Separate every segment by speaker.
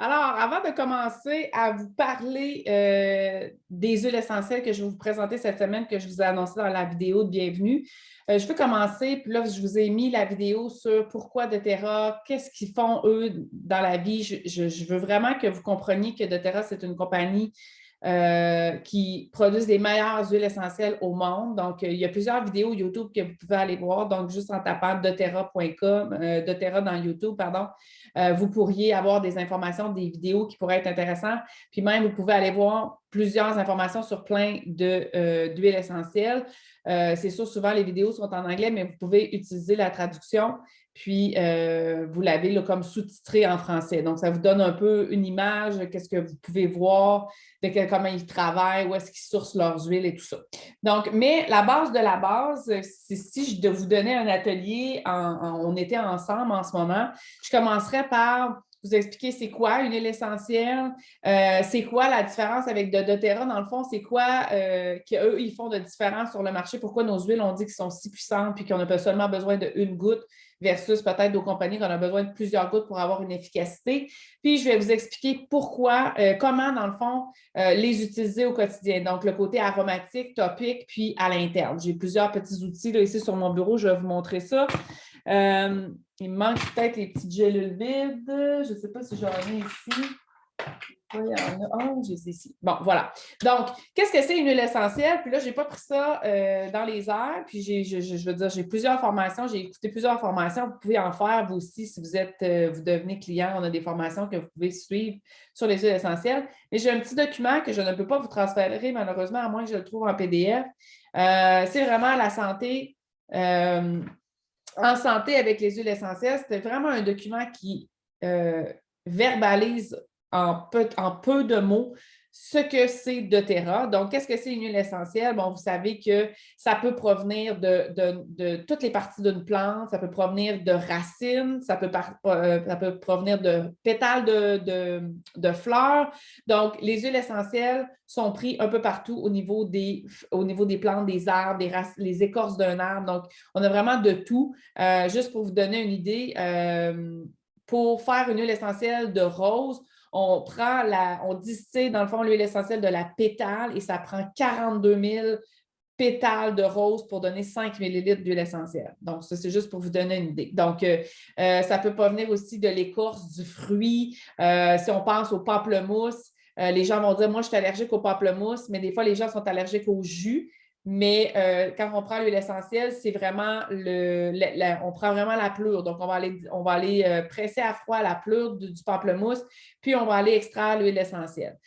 Speaker 1: Alors, avant de commencer à vous parler des huiles essentielles que je vais vous présenter cette semaine, que je vous ai annoncé dans la vidéo de bienvenue, je veux commencer, puis là, je vous ai mis la vidéo sur pourquoi doTERRA, qu'est-ce qu'ils font, eux, dans la vie. Je veux vraiment que vous compreniez que doTERRA, c'est une compagnie qui produisent les meilleures huiles essentielles au monde. Donc, il y a plusieurs vidéos YouTube que vous pouvez aller voir. Donc, juste en tapant doTERRA.com, doTERRA dans YouTube, pardon, vous pourriez avoir des informations, des vidéos qui pourraient être intéressantes. Puis même, vous pouvez aller voir plusieurs informations sur plein d'huiles essentielles. C'est sûr, souvent, les vidéos sont en anglais, mais vous pouvez utiliser la traduction. Puis, vous l'avez là, comme sous-titré en français. Donc, ça vous donne un peu une image de qu'est-ce que vous pouvez voir, comment ils travaillent, où est-ce qu'ils sourcent leurs huiles et tout ça. Donc, mais la base de la base, c'est si je vous donnais un atelier, on était ensemble en ce moment, je commencerais par vous expliquer c'est quoi une huile essentielle, c'est quoi la différence avec de doTERRA. Dans le fond, c'est quoi qu'eux, ils font de différent sur le marché, pourquoi nos huiles, on dit qu'ils sont si puissantes puis qu'on n'a pas seulement besoin d'une goutte versus peut-être d'autres compagnies qu'on a besoin de plusieurs gouttes pour avoir une efficacité. Puis, je vais vous expliquer pourquoi, comment, dans le fond, les utiliser au quotidien. Donc, le côté aromatique, topique, puis à l'interne. J'ai plusieurs petits outils là, ici sur mon bureau. Je vais vous montrer ça. Il me manque peut-être les petites gélules vides. Je ne sais pas si j'en ai ici. Oui, il y en a un, je les ai ici. Bon, voilà. Donc, qu'est-ce que c'est une huile essentielle? Puis là, je n'ai pas pris ça dans les airs. Puis, je veux dire, j'ai plusieurs formations. J'ai écouté plusieurs formations. Vous pouvez en faire, vous aussi, si vous êtes, vous devenez client. On a des formations que vous pouvez suivre sur les huiles essentielles. Mais j'ai un petit document que je ne peux pas vous transférer, malheureusement, à moins que je le trouve en PDF. C'est vraiment la santé. En santé avec les huiles essentielles, c'était vraiment un document qui verbalise en peu de mots ce que c'est doTERRA. Donc, qu'est-ce que c'est une huile essentielle? Bon, vous savez que ça peut provenir de toutes les parties d'une plante, ça peut provenir de racines, ça peut provenir de pétales de fleurs. Donc, les huiles essentielles sont prises un peu partout au niveau des plantes, des arbres, les écorces d'un arbre. Donc, on a vraiment de tout. Juste pour vous donner une idée, pour faire une huile essentielle de rose, on distille dans le fond l'huile essentielle de la pétale et ça prend 42 000 pétales de rose pour donner 5 millilitres d'huile essentielle. Donc, ça, c'est juste pour vous donner une idée. Donc, ça peut provenir aussi de l'écorce du fruit. Si on pense au pamplemousse, les gens vont dire, moi, je suis allergique au pamplemousse, mais des fois, les gens sont allergiques au jus. Mais quand on prend l'huile essentielle, c'est vraiment on prend vraiment la pleure. Donc, on va aller presser à froid la pleure du pamplemousse, puis on va aller extraire l'huile essentielle.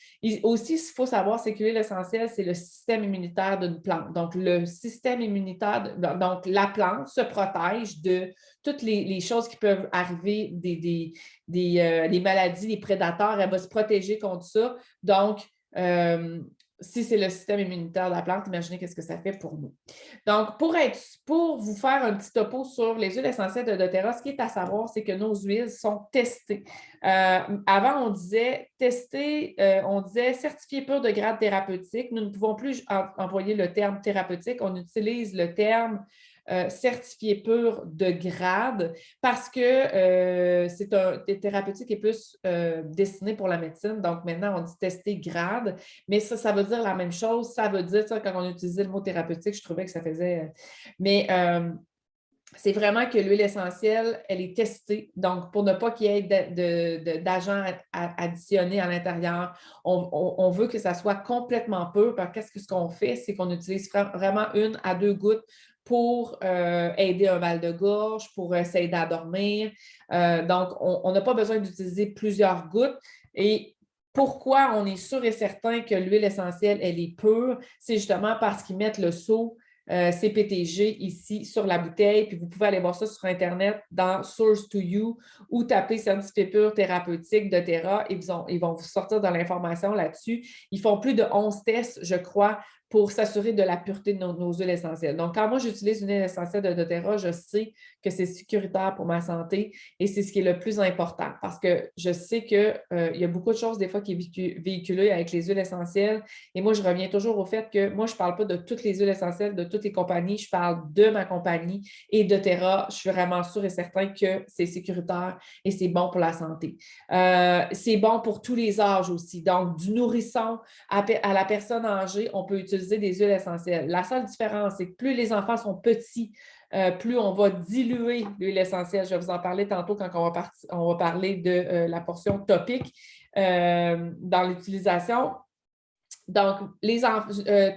Speaker 1: Aussi, ce qu'il faut savoir, c'est que l'huile essentielle, c'est le système immunitaire d'une plante. Donc, le système immunitaire, donc la plante se protège de toutes les choses qui peuvent arriver, des maladies, des prédateurs. Elle va se protéger contre ça. Donc, si c'est le système immunitaire de la plante, imaginez qu'est-ce que ça fait pour nous. Donc, pour vous faire un petit topo sur les huiles essentielles de doTERRA, ce qui est à savoir, c'est que nos huiles sont testées. Avant, on disait testées, on disait certifiées pures de grade thérapeutique. Nous ne pouvons plus employer le terme thérapeutique, on utilise le terme certifié pur de grade parce que c'est un thérapeutique qui est plus destiné pour la médecine. Donc, maintenant, on dit tester grade, mais ça veut dire la même chose. Ça veut dire, ça, quand on utilisait le mot thérapeutique, je trouvais que ça faisait... Mais c'est vraiment que l'huile essentielle, elle est testée. Donc, pour ne pas qu'il y ait d'agents additionnés à l'intérieur, on veut que ça soit complètement pur. Qu'est-ce qu'on fait? C'est qu'on utilise vraiment 1 à 2 gouttes pour aider un mal de gorge, pour s'aider à dormir. Donc, on n'a pas besoin d'utiliser plusieurs gouttes. Et pourquoi on est sûr et certain que l'huile essentielle, elle est pure? C'est justement parce qu'ils mettent le sceau CPTG ici sur la bouteille, puis vous pouvez aller voir ça sur Internet dans Source to You ou taper certifié pur thérapeutique doTERRA et ils vont vous sortir de l'information là-dessus. Ils font plus de 11 tests, je crois, pour s'assurer de la pureté de nos huiles essentielles. Donc, quand moi, j'utilise une huile essentielle de doTERRA, je sais que c'est sécuritaire pour ma santé et c'est ce qui est le plus important parce que je sais qu'il y a beaucoup de choses des fois qui est véhiculées avec les huiles essentielles et moi, je reviens toujours au fait que moi, je ne parle pas de toutes les huiles essentielles, de toutes les compagnies, je parle de ma compagnie et doTERRA. Je suis vraiment sûre et certain que c'est sécuritaire et c'est bon pour la santé. C'est bon pour tous les âges aussi. Donc, du nourrisson à la personne âgée, on peut utiliser des huiles essentielles. La seule différence, c'est que plus les enfants sont petits, plus on va diluer l'huile essentielle. Je vais vous en parler tantôt quand on va parler de la portion topique dans l'utilisation. Donc,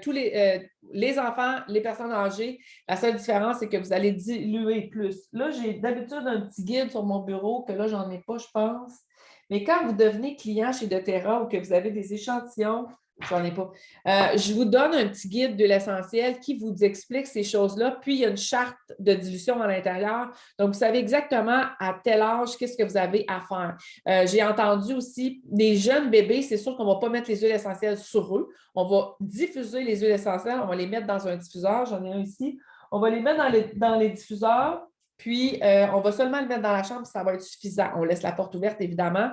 Speaker 1: tous les enfants, les personnes âgées, la seule différence, c'est que vous allez diluer plus. Là, j'ai d'habitude un petit guide sur mon bureau, que là, j'en ai pas, je pense. Mais quand vous devenez client chez doTERRA ou que vous avez des échantillons, j'en ai pas. Je vous donne un petit guide de l'essentiel qui vous explique ces choses-là. Puis, il y a une charte de dilution à l'intérieur. Donc, vous savez exactement à tel âge qu'est-ce que vous avez à faire. J'ai entendu aussi des jeunes bébés, c'est sûr qu'on ne va pas mettre les huiles essentielles sur eux. On va diffuser les huiles essentielles, on va les mettre dans un diffuseur. J'en ai un ici. On va les mettre dans les diffuseurs. Puis, on va seulement le mettre dans la chambre, ça va être suffisant. On laisse la porte ouverte, évidemment,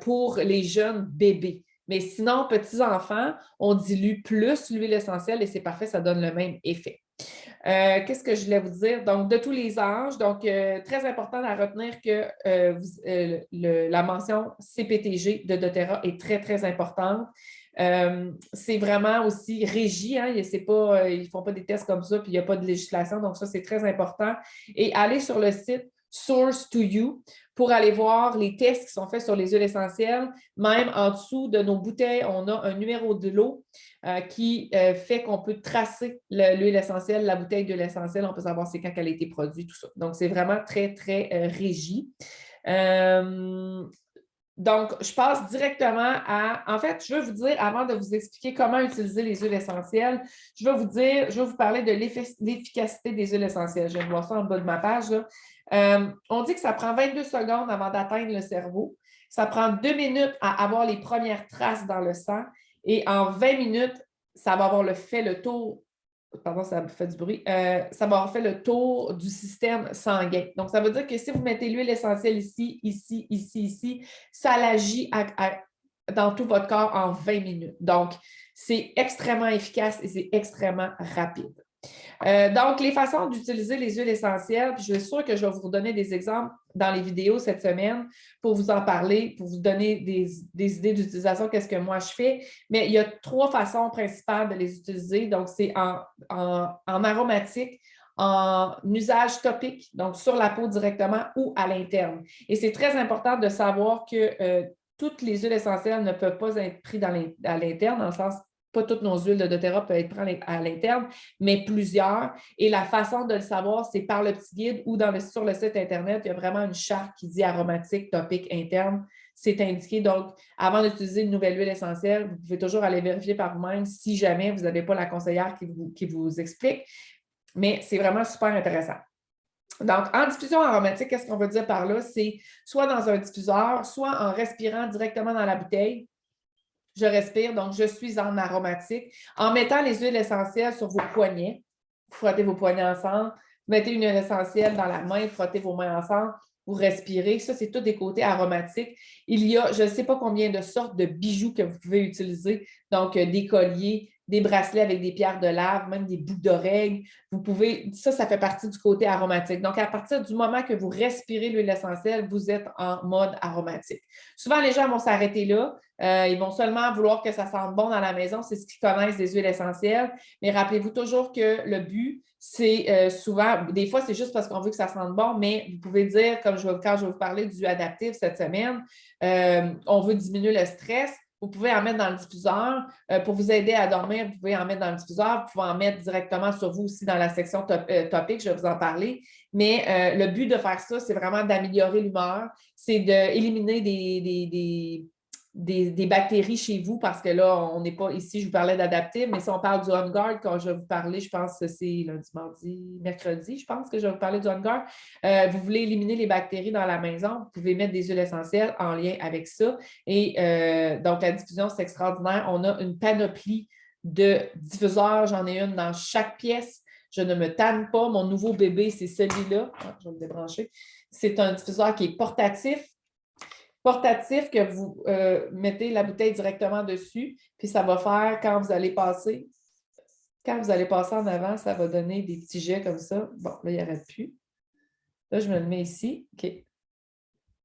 Speaker 1: pour les jeunes bébés. Mais sinon, petits enfants, on dilue plus l'huile essentielle et c'est parfait, ça donne le même effet. Qu'est-ce que je voulais vous dire? Donc, de tous les âges, donc très important à retenir que la mention CPTG de doTERRA est très, très importante. C'est vraiment aussi régi, hein, ils ne font pas des tests comme ça, puis il n'y a pas de législation, donc ça, c'est très important. Et allez sur le site Source to You pour aller voir les tests qui sont faits sur les huiles essentielles. Même en dessous de nos bouteilles, on a un numéro de lot qui fait qu'on peut tracer l'huile essentielle, la bouteille d'huile essentielle. On peut savoir c'est quand elle a été produite, tout ça. Donc, c'est vraiment très, très régi. Donc, je passe directement à... En fait, je veux vous dire, avant de vous expliquer comment utiliser les huiles essentielles, je vais vous parler de l'efficacité des huiles essentielles. Je vais voir ça en bas de ma page. On dit que ça prend 22 secondes avant d'atteindre le cerveau. Ça prend 2 minutes à avoir les premières traces dans le sang. Et en 20 minutes, ça va avoir fait le tour. Pardon, ça me fait du bruit. Ça va avoir fait le tour du système sanguin. Donc, ça veut dire que si vous mettez l'huile essentielle ici, ici, ici, ici, ça l'agit dans tout votre corps en 20 minutes. Donc, c'est extrêmement efficace et c'est extrêmement rapide. Donc, les façons d'utiliser les huiles essentielles, puis je suis sûre que je vais vous donner des exemples dans les vidéos cette semaine pour vous en parler, pour vous donner des idées d'utilisation, qu'est-ce que moi je fais. Mais il y a 3 façons principales de les utiliser. Donc, c'est en aromatique, en usage topique, donc sur la peau directement ou à l'interne. Et c'est très important de savoir que toutes les huiles essentielles ne peuvent pas être prises à l'interne, dans le sens pas toutes nos huiles de doTERRA peuvent être prises à l'interne, mais plusieurs. Et la façon de le savoir, c'est par le petit guide ou sur le site Internet. Il y a vraiment une charte qui dit aromatique, topique, interne. C'est indiqué. Donc, avant d'utiliser une nouvelle huile essentielle, vous pouvez toujours aller vérifier par vous-même si jamais vous n'avez pas la conseillère qui vous explique. Mais c'est vraiment super intéressant. Donc, en diffusion aromatique, qu'est-ce qu'on veut dire par là? C'est soit dans un diffuseur, soit en respirant directement dans la bouteille. Je respire, donc je suis en aromatique. En mettant les huiles essentielles sur vos poignets, frottez vos poignets ensemble, mettez une huile essentielle dans la main, frottez vos mains ensemble, vous respirez. Ça, c'est tous des côtés aromatiques. Il y a, je ne sais pas combien de sortes de bijoux que vous pouvez utiliser, donc des colliers, des bracelets avec des pierres de lave, même des boucles d'oreilles. Vous pouvez, ça fait partie du côté aromatique. Donc, à partir du moment que vous respirez l'huile essentielle, vous êtes en mode aromatique. Souvent, les gens vont s'arrêter là. Ils vont seulement vouloir que ça sente bon dans la maison. C'est ce qu'ils connaissent des huiles essentielles. Mais rappelez-vous toujours que le but, c'est souvent, des fois, c'est juste parce qu'on veut que ça sente bon, mais vous pouvez dire, quand je vais vous parler du adaptif cette semaine, on veut diminuer le stress. Vous pouvez en mettre dans le diffuseur. Pour vous aider à dormir, vous pouvez en mettre dans le diffuseur. Vous pouvez en mettre directement sur vous aussi dans la section topique, je vais vous en parler. Mais le but de faire ça, c'est vraiment d'améliorer l'humeur. C'est d'éliminer des bactéries chez vous parce que là, on n'est pas ici, je vous parlais d'adaptif, mais si on parle du On Guard, quand je vais vous parler, je pense que c'est lundi, mardi, mercredi, je pense que je vais vous parler du On Guard. Vous voulez éliminer les bactéries dans la maison, vous pouvez mettre des huiles essentielles en lien avec ça. Et donc, la diffusion, c'est extraordinaire. On a une panoplie de diffuseur. J'en ai une dans chaque pièce. Je ne me tanne pas. Mon nouveau bébé, c'est celui-là. Ah, je vais le débrancher. C'est un diffuseur qui est portatif. Portatif que vous mettez la bouteille directement dessus. Puis ça va faire, quand vous allez passer en avant, ça va donner des petits jets comme ça. Bon, là, il n'y arrête plus. Là, je me le mets ici. OK.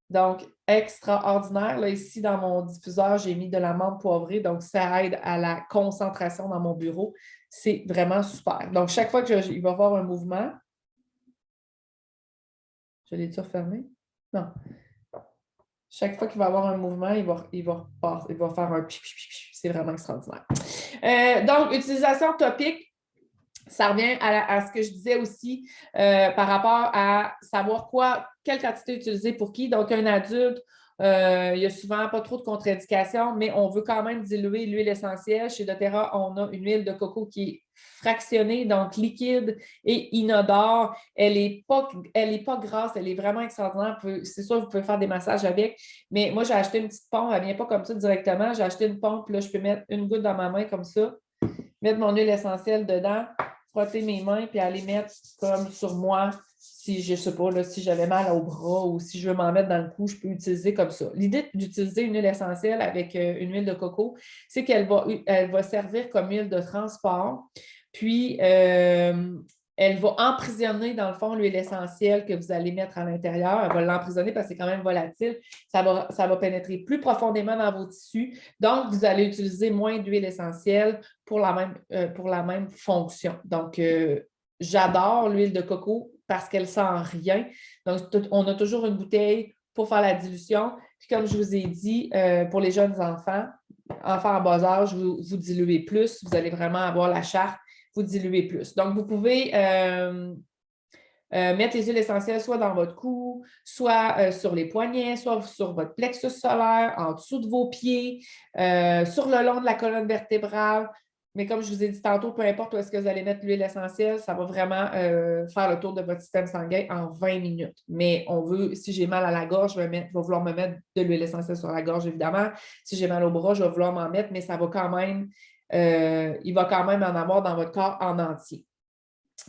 Speaker 1: Donc, extraordinaire. Là, ici, dans mon diffuseur, j'ai mis de la menthe poivrée. Donc, ça aide à la concentration dans mon bureau. C'est vraiment super. Donc, chaque fois qu'il va y avoir un mouvement, je l'ai-tu refermé? Non. Chaque fois qu'il va y avoir un mouvement, il va faire un pipi. C'est vraiment extraordinaire. Donc, utilisation topique. Ça revient à ce que je disais aussi par rapport à savoir quelle quantité utiliser pour qui. Donc, un adulte, il n'y a souvent pas trop de contre-indications, mais on veut quand même diluer l'huile essentielle. Chez doTERRA, on a une huile de coco qui est fractionnée, donc liquide et inodore. Elle n'est pas grasse, elle est vraiment extraordinaire. C'est sûr, vous pouvez faire des massages avec, mais moi, j'ai acheté une petite pompe. Elle ne vient pas comme ça directement. J'ai acheté une pompe, là, je peux mettre une goutte dans ma main comme ça, mettre mon huile essentielle dedans, frotter mes mains puis aller mettre comme sur moi si je ne sais pas, là, si j'avais mal au bras ou si je veux m'en mettre dans le cou, je peux utiliser comme ça. L'idée d'utiliser une huile essentielle avec une huile de coco, c'est qu'elle va servir comme huile de transport. Puis, elle va emprisonner, dans le fond, l'huile essentielle que vous allez mettre à l'intérieur. Elle va l'emprisonner parce que c'est quand même volatile. Ça va pénétrer plus profondément dans vos tissus. Donc, vous allez utiliser moins d'huile essentielle pour la même fonction. Donc, j'adore l'huile de coco parce qu'elle ne sent rien. Donc, on a toujours une bouteille pour faire la dilution. Puis, comme je vous ai dit, pour les jeunes enfants en bas âge, vous diluez plus. Vous allez vraiment avoir la charte. Vous diluez plus. Donc, vous pouvez mettre les huiles essentielles soit dans votre cou, soit sur les poignets, soit sur votre plexus solaire, en dessous de vos pieds, sur le long de la colonne vertébrale. Mais comme je vous ai dit tantôt, peu importe où est-ce que vous allez mettre l'huile essentielle, ça va vraiment faire le tour de votre système sanguin en 20 minutes. Mais si j'ai mal à la gorge, je vais vouloir me mettre de l'huile essentielle sur la gorge, évidemment. Si j'ai mal au bras, je vais vouloir m'en mettre, mais ça va quand même, il va quand même en avoir dans votre corps en entier.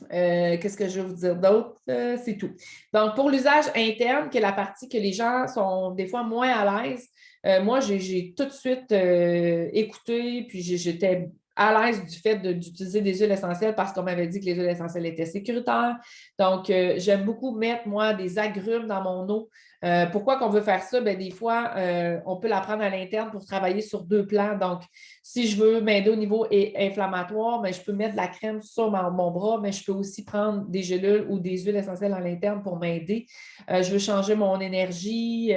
Speaker 1: Qu'est-ce que je vais vous dire d'autre? C'est tout. Donc, pour l'usage interne, qui est la partie que les gens sont des fois moins à l'aise, moi, j'ai tout de suite écouté, puis j'étais à l'aise du fait d'utiliser des huiles essentielles parce qu'on m'avait dit que les huiles essentielles étaient sécuritaires. Donc, j'aime beaucoup mettre, moi, des agrumes dans mon eau. Pourquoi qu'on veut faire ça? Bien, des fois, on peut la prendre à l'interne pour travailler sur 2 plans. Donc, si je veux m'aider au niveau inflammatoire, bien, je peux mettre de la crème sur mon bras, mais je peux aussi prendre des gélules ou des huiles essentielles à l'interne pour m'aider. Je veux changer mon énergie.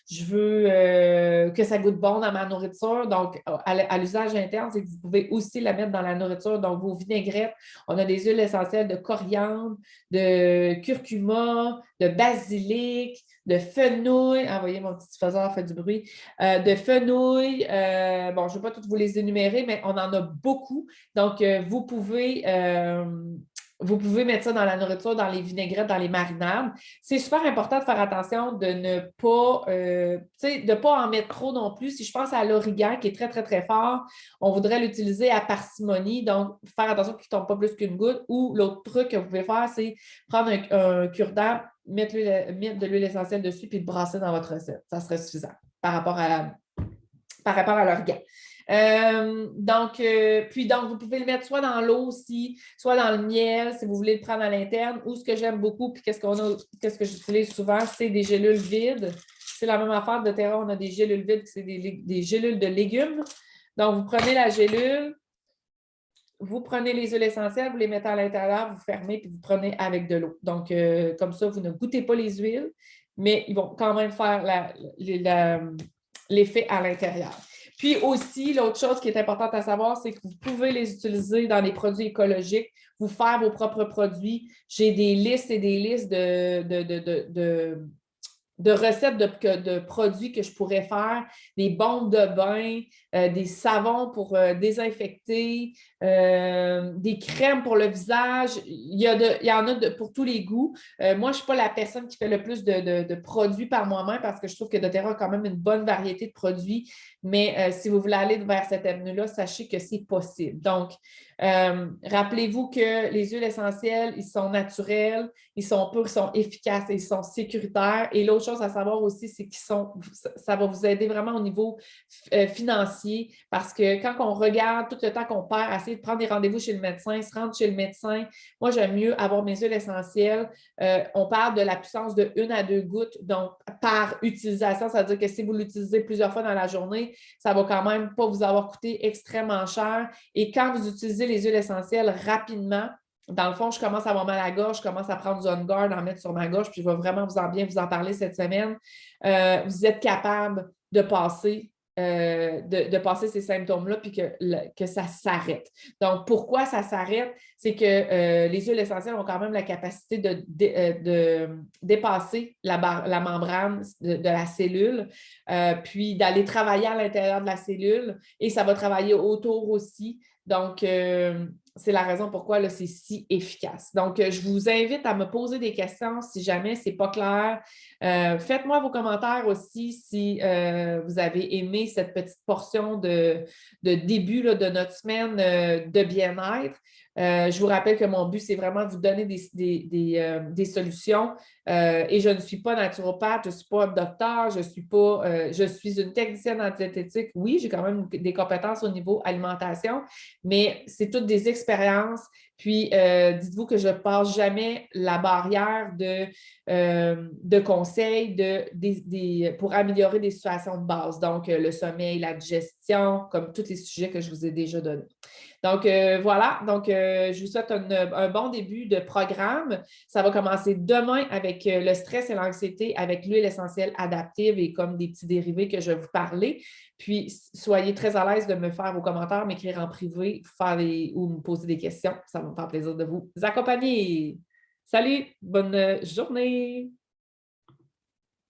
Speaker 1: Je veux que ça goûte bon dans ma nourriture. Donc, à l'usage interne, c'est que vous pouvez aussi la mettre dans la nourriture. Donc, vos vinaigrettes, on a des huiles essentielles de coriandre, de curcuma, de basilic, de fenouil. Envoyez mon petit diffuseur, fait du bruit. De fenouil. Bon, je ne vais pas toutes vous les énumérer, mais on en a beaucoup. Donc, vous pouvez mettre ça dans la nourriture, dans les vinaigrettes, dans les marinades. C'est super important de faire attention de ne pas en mettre trop non plus. Si je pense à l'origan, qui est très, très, très fort, on voudrait l'utiliser à parcimonie. Donc, faire attention qu'il ne tombe pas plus qu'une goutte. Ou l'autre truc que vous pouvez faire, c'est prendre un cure-dent, mettre de l'huile essentielle dessus, puis le brasser dans votre recette. Ça serait suffisant par rapport à l'origan. Donc, vous pouvez le mettre soit dans l'eau aussi, soit dans le miel, si vous voulez le prendre à l'interne, ou ce que j'aime beaucoup, puis qu'est-ce que j'utilise souvent, c'est des gélules vides. C'est la même affaire de doTERRA, on a des gélules vides, c'est des gélules de légumes. Donc, vous prenez la gélule, vous prenez les huiles essentielles, vous les mettez à l'intérieur, vous fermez, puis vous prenez avec de l'eau. Donc, comme ça, vous ne goûtez pas les huiles, mais ils vont quand même faire l'effet à l'intérieur. Puis aussi, l'autre chose qui est importante à savoir, c'est que vous pouvez les utiliser dans les produits écologiques, vous faire vos propres produits. J'ai des listes et des listes de recettes de produits que je pourrais faire, des bombes de bain, des savons pour désinfecter, des crèmes pour le visage. Il y en a pour tous les goûts. Moi, je ne suis pas la personne qui fait le plus de produits par moi-même parce que je trouve que doTERRA a quand même une bonne variété de produits. Mais si vous voulez aller vers cette avenue-là, sachez que c'est possible. Donc, rappelez-vous que les huiles essentielles, ils sont naturels, ils sont purs, ils sont efficaces et ils sont sécuritaires. Et l'autre chose à savoir aussi, c'est ça va vous aider vraiment au niveau financier parce que quand on regarde tout le temps qu'on perd à essayer de prendre des rendez-vous chez le médecin, se rendre chez le médecin, moi, j'aime mieux avoir mes huiles essentielles. On parle de la puissance de 1 à 2 gouttes, donc par utilisation, ça veut dire que si vous l'utilisez plusieurs fois dans la journée, ça ne va quand même pas vous avoir coûté extrêmement cher. Et quand vous utilisez les huiles essentielles rapidement, dans le fond, je commence à avoir mal à la gorge, je commence à prendre du On Guard, en mettre sur ma gorge, puis je vais vraiment bien vous en parler cette semaine. Vous êtes capable de passer passer ces symptômes-là puis que ça s'arrête. Donc, pourquoi ça s'arrête? C'est que les huiles essentielles ont quand même la capacité de dépasser la membrane de la cellule, puis d'aller travailler à l'intérieur de la cellule et ça va travailler autour aussi. Donc, c'est la raison pourquoi là, c'est si efficace. Donc, je vous invite à me poser des questions si jamais ce n'est pas clair. Faites-moi vos commentaires aussi si vous avez aimé cette petite portion de début là, de notre semaine de bien-être. Je vous rappelle que mon but, c'est vraiment de vous donner des solutions. Et je ne suis pas naturopathe, je ne suis pas un docteur, je suis une technicienne en diététique. Oui, j'ai quand même des compétences au niveau alimentation, mais c'est toutes des expériences. Puis, dites-vous que je ne passe jamais la barrière de conseils pour améliorer des situations de base. Donc, le sommeil, la digestion, comme tous les sujets que je vous ai déjà donnés. Donc, voilà. Donc, je vous souhaite un bon début de programme. Ça va commencer demain avec le stress et l'anxiété avec l'huile essentielle adaptive et comme des petits dérivés que je vais vous parler. Puis, soyez très à l'aise de me faire vos commentaires, m'écrire en privé, ou me poser des questions. Ça va me faire plaisir de vous accompagner. Salut, bonne journée!